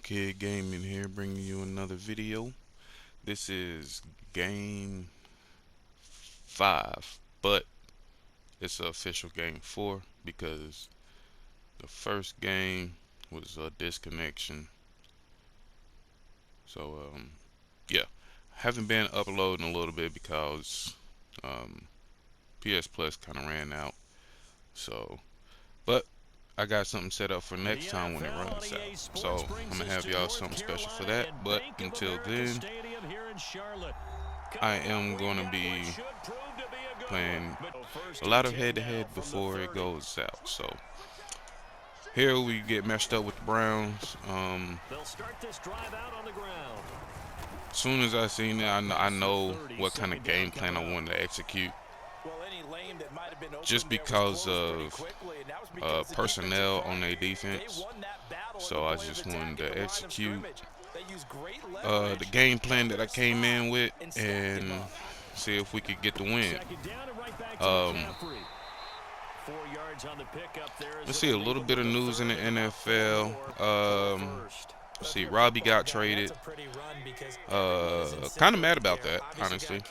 Kid Gaming here, bringing you another video. This is game 5, but it's an official game 4 because the first game was a disconnection. So yeah, haven't been uploading a little bit because PS Plus kind of ran out. So, but I got something set up for next time when it runs out. So I'm gonna have y'all something special for that. But until then, I am gonna be playing a lot of head-to-head before it goes out. So here we get messed up with the Browns. As soon as I seen it, I know what kind of game plan I wanted to execute. Just because of personnel on their defense. So I just wanted to execute the game plan that I came in with and see if we could get the win. Let's see a little bit of news in the NFL. See, Robbie got traded. Kind of mad about that, honestly.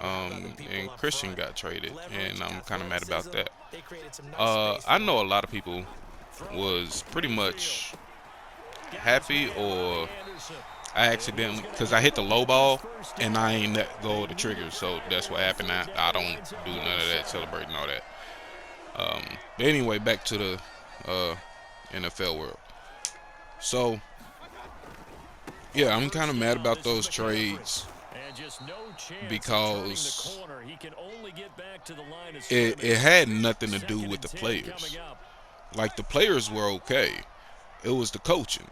And Christian got traded, and I'm kind of mad about that. I know a lot of people was pretty much happy, or I accidentally, because I hit the low ball and I ain't let go of the trigger, so that's what happened. I don't do none of that celebrating all that. But anyway, back to the NFL world. So yeah, I'm kind of mad about those trades because it had nothing to do with the players. Like, the players were okay. It was the coaching.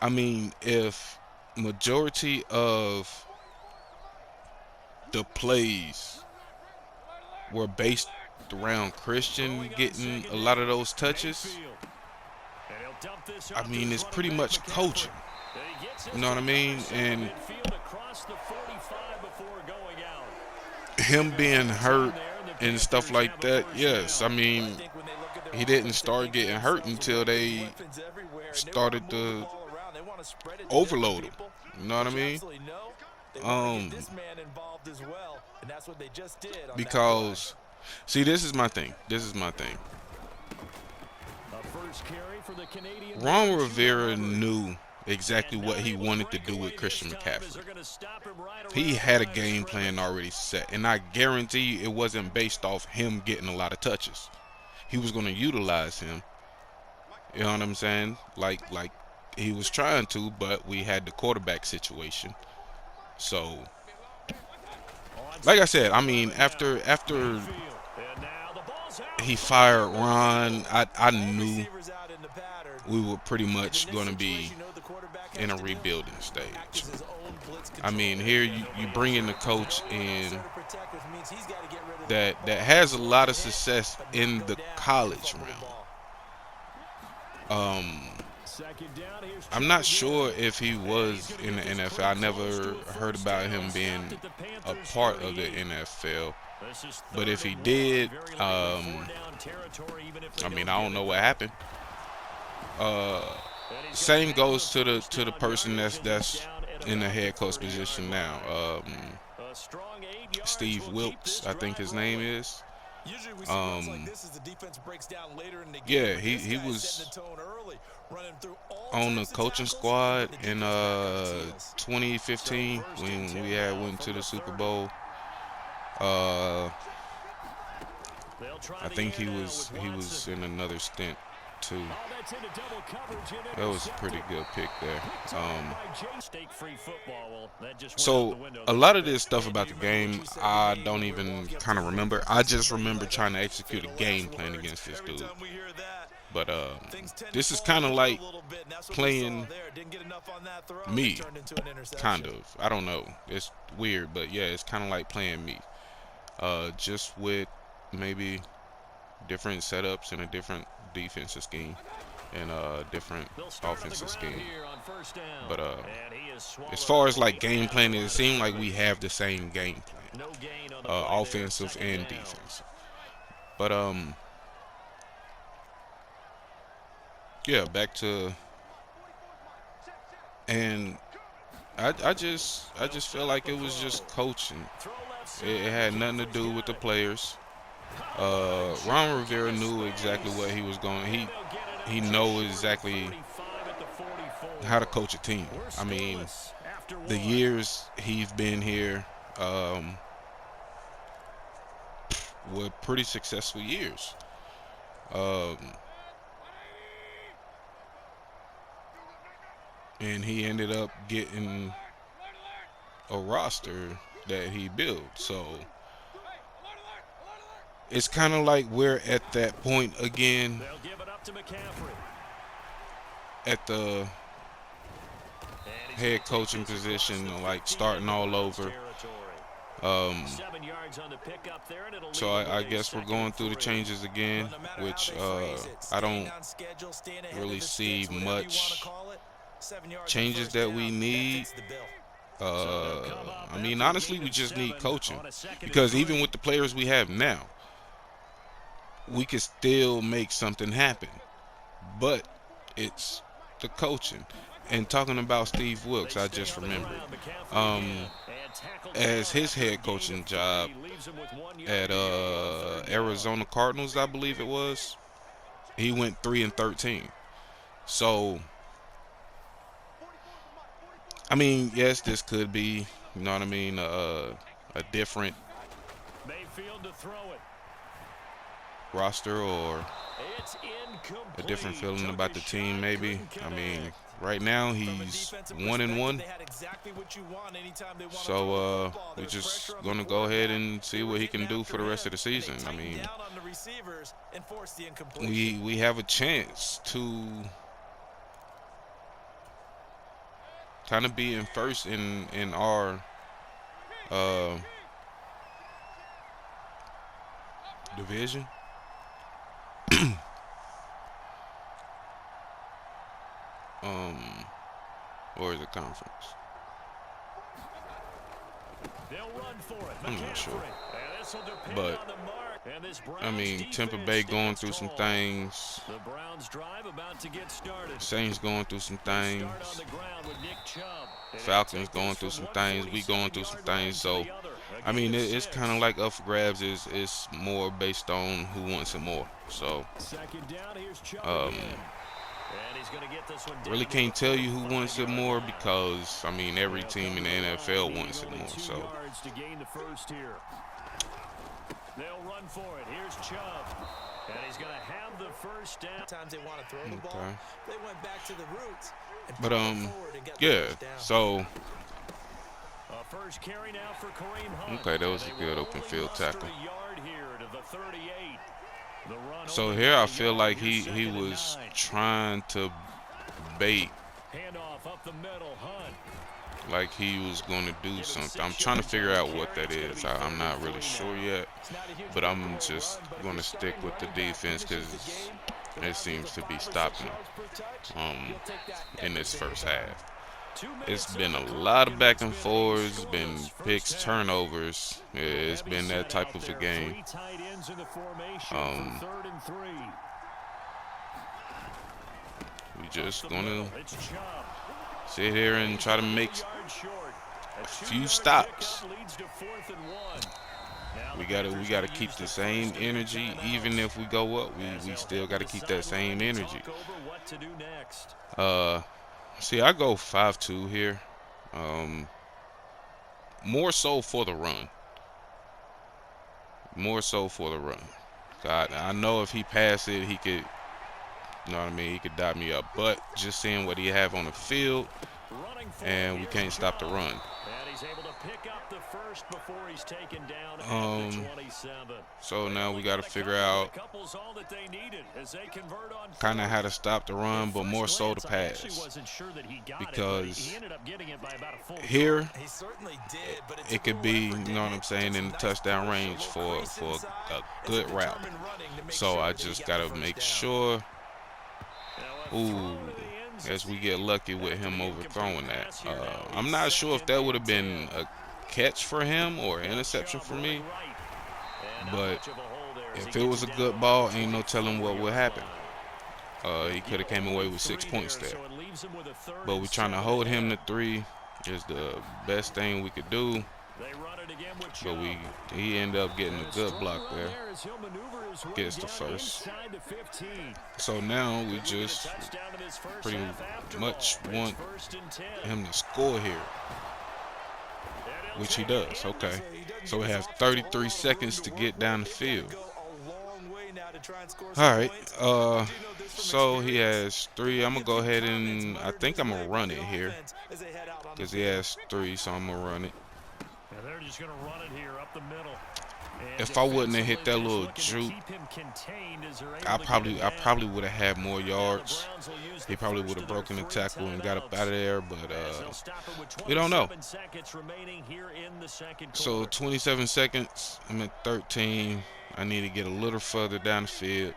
I mean, if majority of the plays were based around Christian getting a lot of those touches, I mean, it's pretty much coaching. You know what I mean? And him being hurt and stuff like that, yes. I mean, he didn't start getting hurt until they started to overload him. You know what I mean? Because, see, this is my thing. Ron Rivera knew exactly what he wanted to do with Christian McCaffrey. He had a game plan already set, and I guarantee you it wasn't based off him getting a lot of touches. He was going to utilize him. You know what I'm saying? Like he was trying to, but we had the quarterback situation. So, like I said, I mean, after he fired Ron, I knew we were pretty much going to be in a rebuilding stage. I mean, here you bring in the coach in that has a lot of success in the college realm. I'm not sure if he was in the NFL. I never heard about him being a part of the NFL. But if he did, I mean, I don't know what happened. Same goes to the person that's in the head coach position now. Steve Wilkes, I think his name is. Yeah, he was on the coaching squad in 2015 when we had went to the Super Bowl. I think he was in another stint too. That was a pretty good pick there. So a lot of this stuff about the game, I don't even kind of remember. I just remember trying to execute a game plan against this dude. But this is kind of like playing me, kind of. I don't know. It's weird, but yeah, it's kind of like playing me. Just with maybe different setups and a different defensive scheme and a different offensive scheme. But as far as like game planning, it seemed like we have the same game plan, offensive and defensive. But yeah, back to And I just feel like it was just coaching. It had nothing to do with the players. Ron Rivera knew exactly what he was going. He knows exactly how to coach a team. I mean, the years he's been here were pretty successful years. And he ended up getting a roster that he built. So it's kind of like we're at that point again at the head coaching position, like starting all over. So I guess we're going through the changes again, which I don't really see much changes that we need. I mean, honestly, we just need coaching, because even with the players we have now, we can still make something happen. But it's the coaching. And talking about Steve Wilkes, I just remembered, as his head coaching job at Arizona Cardinals, I believe it was, he went 3-13. So, I mean, yes, this could be, you know what I mean, a different roster or a different feeling about the team, maybe. I mean, right now he's 1-1, so we're just gonna go ahead and see what he can do for the rest of the season. I mean, we have a chance to kind of be in first in our division. Or is it conference? I'm not sure. But I mean, Tampa Bay going through some things. Saints going through some things. Falcons going through some things. We going through some things. So, I mean, it's kind of like up for grabs. It's more based on who wants it more. So, really can't tell you who wants it more, because I mean, every team in the NFL wants it more. So. They'll run for it. Here's Chubb. And he's going to have the first down. Times they want to throw the ball. They went back to the roots. But yeah. So first carry now for Kareem Hunt. Okay, that was a good open field tackle. So here I feel like he was trying to bait, like he was going to do something. I'm trying to figure out what that is. I'm not really sure yet, but I'm just going to stick with the defense because it seems to be stopping in this first half. It's been a lot of back and forth. It's been picks, turnovers. It's been that type of a game. We just going to sit here and try to make a few stops. We gotta keep the same energy. Even if we go up, we still gotta keep that same energy. See, I go 5-2 here. More so for the run. More so for the run. God, I know if he passed it, he could, you know what I mean, he could dot me up. But just seeing what he have on the field, and we can't stop the run. So now we got to figure out kind of how to stop the run, but more so the pass. Because here, it could be, you know what I'm saying, in the touchdown range for a good route. So I just got to make sure, as we get lucky with him overthrowing that. I'm not sure if that would have been a catch for him or an interception for me, but if it was a good ball, ain't no telling what would happen. He could have came away with 6 points there. but we're trying to hold him to 3 is the best thing we could do. But he ended up getting a good block there. Gets the first. So now we just pretty much want him to score here, which he does. Okay, so we have 33 seconds to get down the field. All right, so he has 3. I'm gonna go ahead and I think I'm gonna run it here because he has 3, so I'm gonna run it. If I wouldn't have hit that little juke, I probably would have had more yards. He probably would have broken the tackle and got up out of there, but we don't know. So 27 seconds. I'm at 13. I need to get a little further down the field.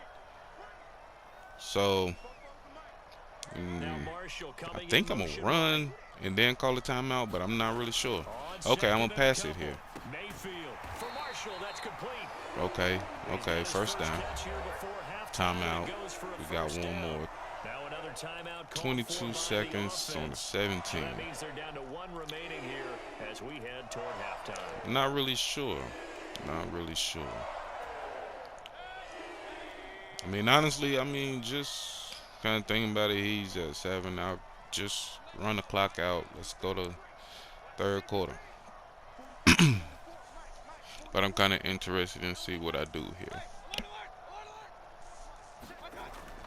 So I think I'm going to run and then call a timeout, but I'm not really sure. Okay, I'm going to pass it here. Okay, first down. Timeout. We got one more. 22 seconds on the 17. Not really sure. I mean, honestly, just kind of thinking about it, he's at 7. I'll just run the clock out. Let's go to third quarter. But I'm kind of interested in see what I do here.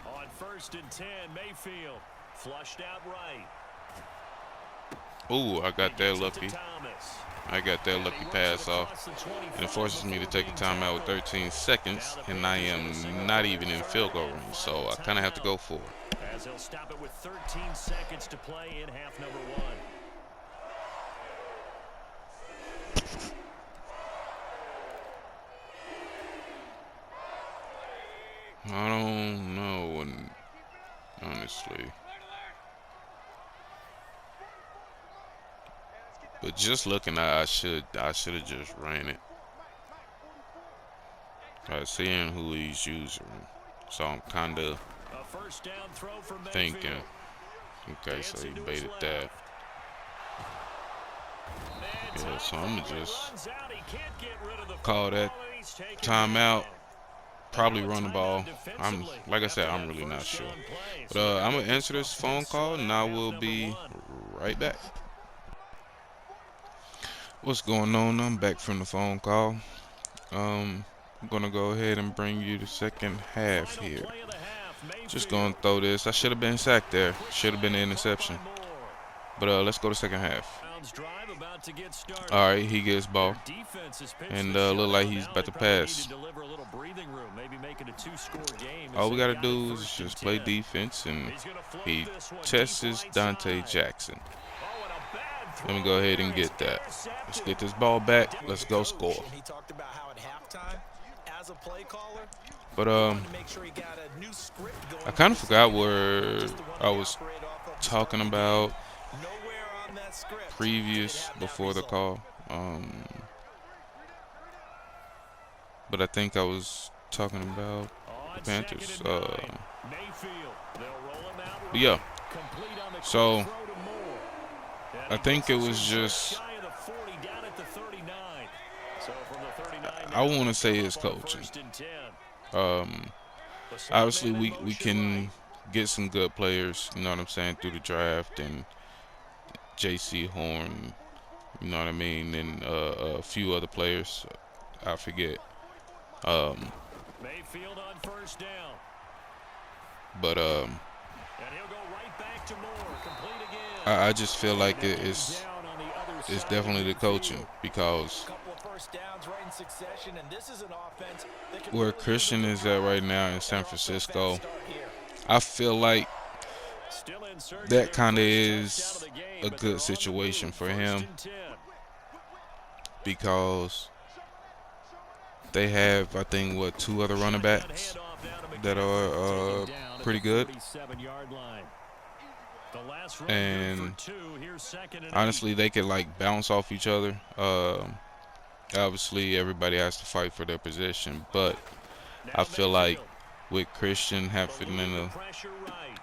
On 1st and 10, Mayfield flushed out right. Ooh, I got that lucky. I got that lucky pass off. And it forces me to take a timeout with 13 seconds, and I am not even in field goal range, so I kind of have to go for it. As he'll stop it with 13 seconds to play in half number 1. I don't know, honestly. But just looking at, I should have just ran it. Seeing who he's using, so I'm kind of thinking. Okay, so he baited that. Yeah, so I'm gonna just call that timeout. Probably run the ball. Like I said, I'm really not sure. But I'm gonna answer this phone call, and I will be right back. What's going on? I'm back from the phone call. I'm gonna go ahead and bring you the second half here. Just gonna throw this. I should have been sacked there. Should have been an interception. But let's go to second half. All right, he gets ball, and look like he's about to pass. All we gotta do is just play defense, and he tests Dante Jackson. Let me go ahead and get that. Let's get this ball back. Let's go score. But I kind of forgot where I was talking about before the call. But I think I was talking about the Panthers. Yeah. So I think it was just, I want to say his coaching. Obviously, we can get some good players, you know what I'm saying, through the draft, and J.C. Horn, you know what I mean, and a few other players, I forget. Mayfield on 1st down. But I just feel like it's definitely the coaching, because where Christian is at right now in San Francisco, I feel like that kind of is a good situation for him, because they have, I think, 2 other running backs that are pretty good. And honestly, they could bounce off each other. Obviously, everybody has to fight for their position, but I feel like with Christian happening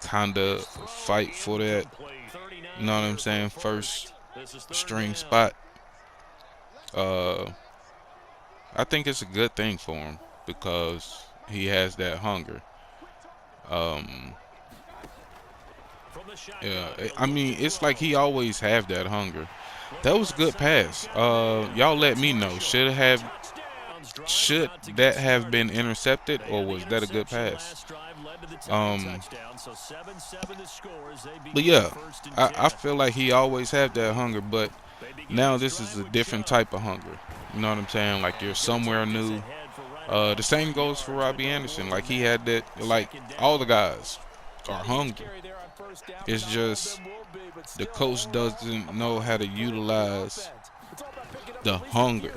to kind of fight for that. You know what I'm saying? First string spot. Uh, I think it's a good thing for him because he has that hunger. Um, yeah, I mean, it's like he always have that hunger. That was a good pass. Y'all let me know. Should that have been intercepted, or was that a good pass? But yeah, I feel like he always had that hunger, but now this is a different type of hunger. You know what I'm saying? Like you're somewhere new. The same goes for Robbie Anderson. Like he had that. Like all the guys are hungry. It's just the coach doesn't know how to utilize the hunger.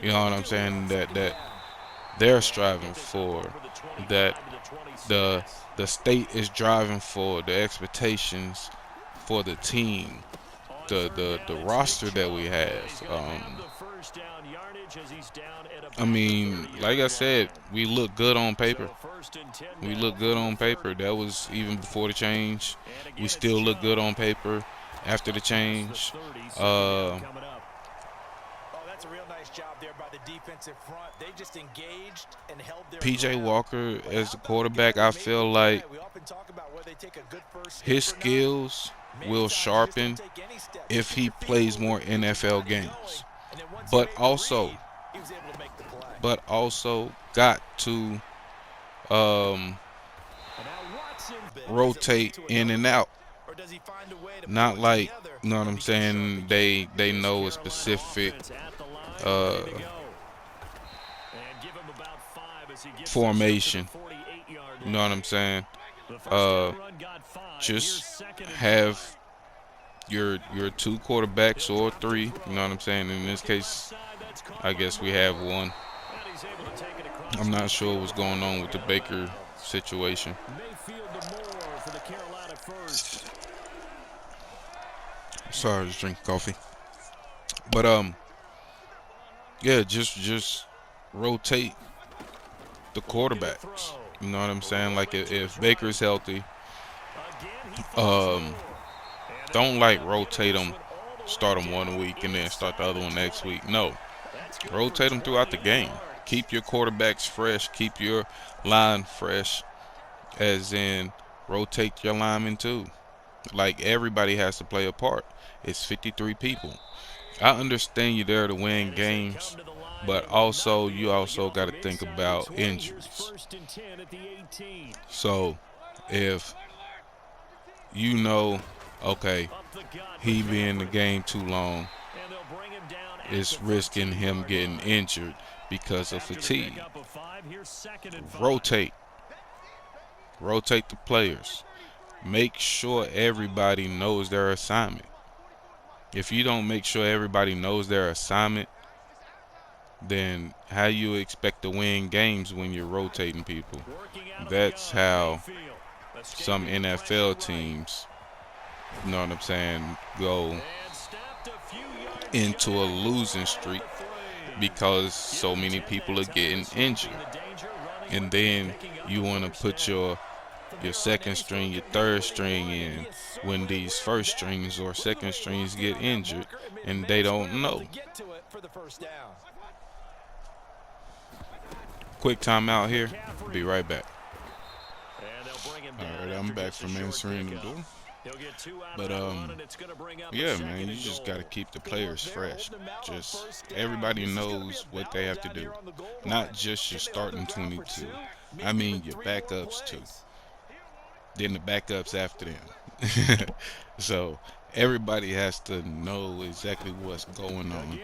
You know what I'm saying? That they're striving for, that the state is driving for, the expectations for the team, the roster that we have. I mean, like I said, we look good on paper. We look good on paper. That was even before the change. We still look good on paper after the change. That's a real nice job there by the defensive front. They just engaged and held their PJ Walker as the quarterback, I feel like his skills will sharpen if he plays more NFL games. But also got to rotate in and out. Not like, you know what I'm saying, they know a specific formation. You know what I'm saying? Just have your two quarterbacks or three. You know what I'm saying? In this case, I guess we have one. I'm not sure what's going on with the Baker situation. Sorry, just drinking coffee. But yeah, just rotate the quarterbacks. You know what I'm saying? Like if Baker's healthy, don't like rotate them, start them one week and then start the other one next week. No, rotate them throughout the game. Keep your quarterbacks fresh. Keep your line fresh. As in, rotate your linemen too. Like everybody has to play a part. It's 53 people. I understand you're there to win games, but also you also got to think about injuries. So if you know, okay, he be in the game too long, it's risking him getting injured because of fatigue. Rotate the players. Make sure everybody knows their assignment. If you don't make sure everybody knows their assignment, then how you expect to win games when you're rotating people? That's how some NFL teams, you know what I'm saying, go into a losing streak because so many people are getting injured. And then you want to put your second string, your third string in when these first strings or second strings get injured and they don't know. Quick timeout here. Be right back. All right, I'm back from answering the door. But yeah, man, you just got to keep the players fresh. Just everybody knows what they have to do. Not just your starting 22. I mean your backups too. Then the backups after them. So everybody has to know exactly what's going on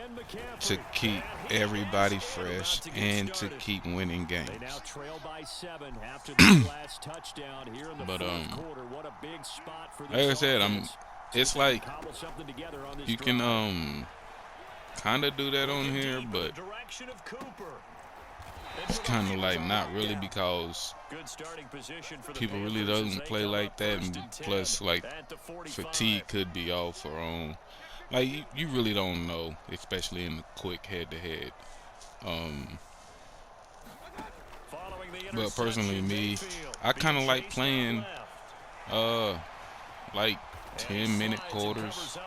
to keep everybody fresh and to keep winning games. But like I said, it's like you can kind of do that on here, but it's kind of like not really because people really doesn't play like that, and plus like fatigue could be off or on. Like you really don't know, especially in the quick head-to-head. But personally, me, I kind of like playing Uh, like 10-minute quarters.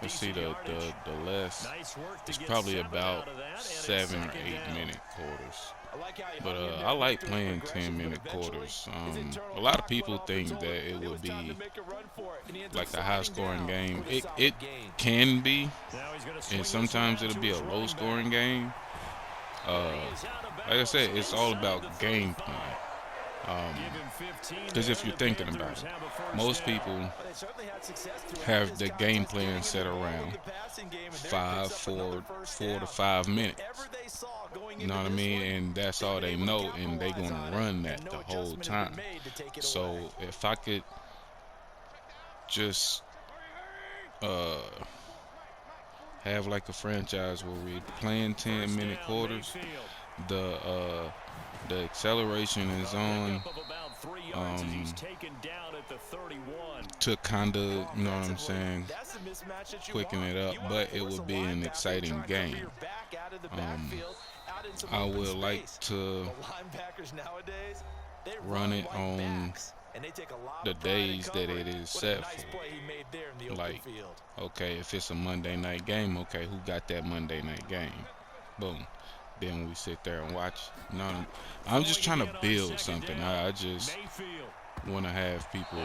Let's see the less. It's probably about 7 or 8 minute quarters. But I like playing 10-minute quarters. A lot of people think that it would be like a high-scoring game. It can be, and sometimes it'll be a low-scoring game. Uh, like I said, it's all about game plan. Because if you're thinking about it, most people have the game plan set around 4 to 5 minutes. You know what I mean? And that's all they know, and they're going to run that the whole time. So if I could just have like a franchise where we're playing 10-minute quarters, the acceleration is on to kind of, you know what I'm saying, quicken it up, but it would be an exciting game. I would like to run it on the days that it is set for. Like, okay, if it's a Monday night game, okay, who got that Monday night game? Boom. Then we sit there and watch. No, I'm just trying to build something. I just want to have people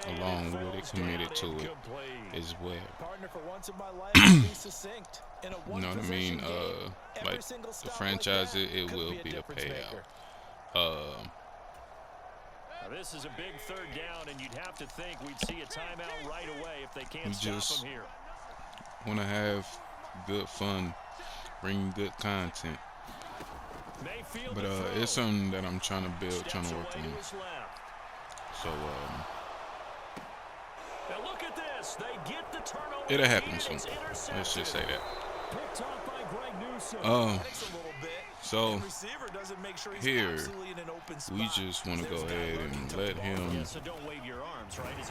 along with it, committed to it as well. You know what I mean? Like the franchise, it will be a payout. This is a big third down, and you'd have to think we'd see a timeout right away if they can't stop them here. Want to have good fun, bring good content. But it's something that I'm trying to build, trying to work on. So look at this. They get the turnover. It'll happen soon. Let's just say that. So here we just want to go ahead and let him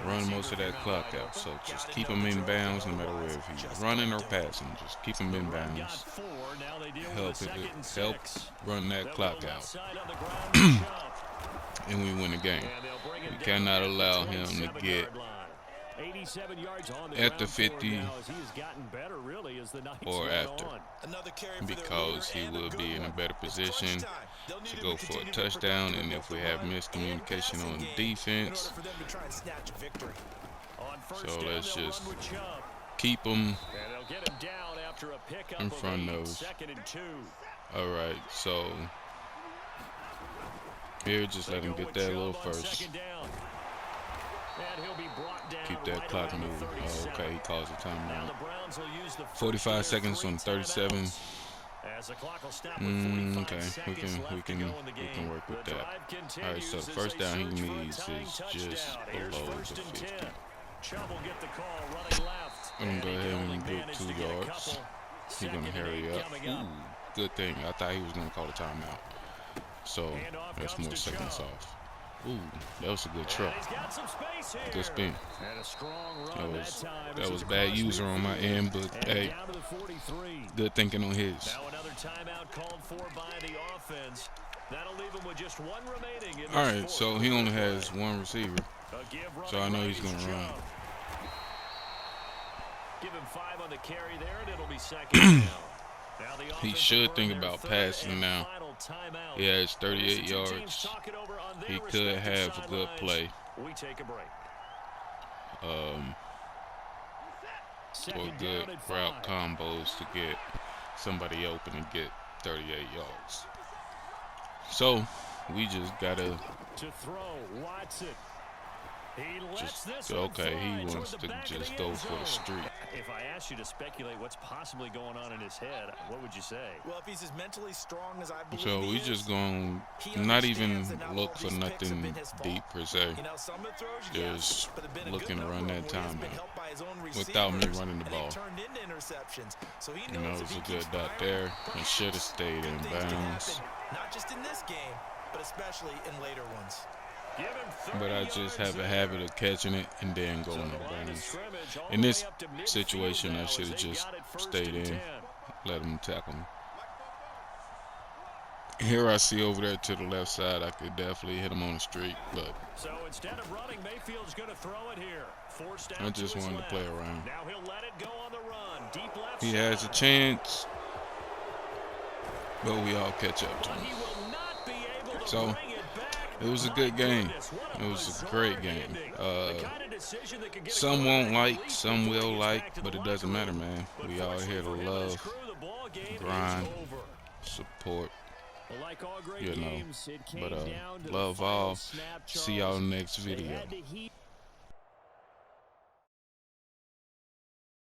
run most of that clock out. So just keep him in bounds no matter where, if he's running or passing. Just keep him in bounds. Help run that clock out. And we win the game. We cannot allow him to get at the 50 or after, because he will be in a better position to go for a touchdown. And if we have miscommunication on defense, so let's just keep him in front of those. Alright, so here, just let him get that little first. Keep that clock moving. Oh, okay, he calls a timeout. 45 seconds on 37. Okay, we can work with that. All right, so the first down he needs is just below the 50. I'm gonna go ahead and get 2 yards. He's gonna hurry up. Ooh, good thing. I thought he was gonna call a timeout. So that's more seconds off. Ooh, that was a good truck. Good spin. That was bad user on my end, but hey, good thinking on his. All right, so he only has 1 receiver, so I know he's gonna run. Give him 5 on the carry there, and it'll be second. He should think about passing now. He has 38 yards. He could have a good play. Or good route combos to get somebody open and get 38 yards. So we just gotta okay, he wants to just go for the street. If I asked you to speculate what's possibly going on in his head, what would you say? Well, if he's as mentally strong as I believe so we just gonna not even look for nothing deep per se. Just looking to run that timeout without me running the ball. You know, it's a good dot there. It should have stayed in bounds. Not just in this game, but especially in later ones. But I just have a habit of catching it and then going out of bounds. In this situation, I should have just stayed in, let him tackle me. Here I see over there to the left side, I could definitely hit him on the streak, but so instead of running, Mayfield's going to throw it here. Forced I out just to his wanted to play around. Now he'll let it go on the run. Deep left He side. has a chance, but we all catch up to But he him. will not be able to So bring it back. it was a My good game. goodness, what It was a bizarre great game. ending. The kind of decision that could get a Some won't quarterback like, leap some before he will gets like, back to but the it doesn't locker matter, room. man. But We all here to fortunately for him and his love, crew, the ball game is grind, over. support, Well, like all great you know. games, it came But down to the love final all. snap, See y'all Charles. next They video. had to heat